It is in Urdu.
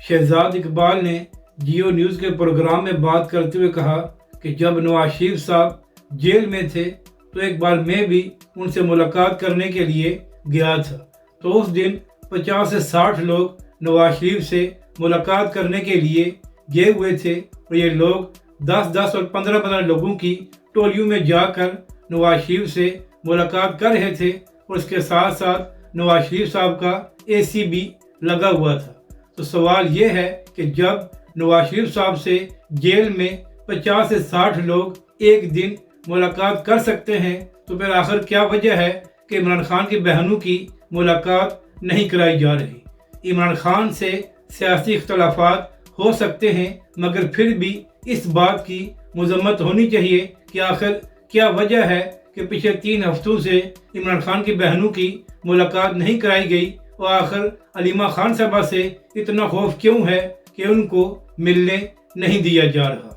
شہزاد اقبال نے جیو نیوز کے پروگرام میں بات کرتے ہوئے کہا کہ جب نواز شریف صاحب جیل میں تھے تو ایک بار میں بھی ان سے ملاقات کرنے کے لیے گیا تھا، تو اس دن 50 سے 60 لوگ نواز شریف سے ملاقات کرنے کے لیے گئے ہوئے تھے، اور یہ لوگ 10 اور 15 لوگوں کی ٹولیوں میں جا کر نواز شریف سے ملاقات کر رہے تھے، اور اس کے ساتھ ساتھ نواز شریف صاحب کا اے سی بھی لگا ہوا تھا۔ تو سوال یہ ہے کہ جب نواز شریف صاحب سے جیل میں 50 سے 60 لوگ ایک دن ملاقات کر سکتے ہیں، تو پھر آخر کیا وجہ ہے کہ عمران خان کی بہنوں کی ملاقات نہیں کرائی جا رہی؟ عمران خان سے سیاسی اختلافات ہو سکتے ہیں، مگر پھر بھی اس بات کی مذمت ہونی چاہیے کہ آخر کیا وجہ ہے کہ پچھلے 3 ہفتوں سے عمران خان کی بہنوں کی ملاقات نہیں کرائی گئی، اور آخر علیمہ خان صاحبہ سے اتنا خوف کیوں ہے کہ ان کو ملنے نہیں دیا جا رہا؟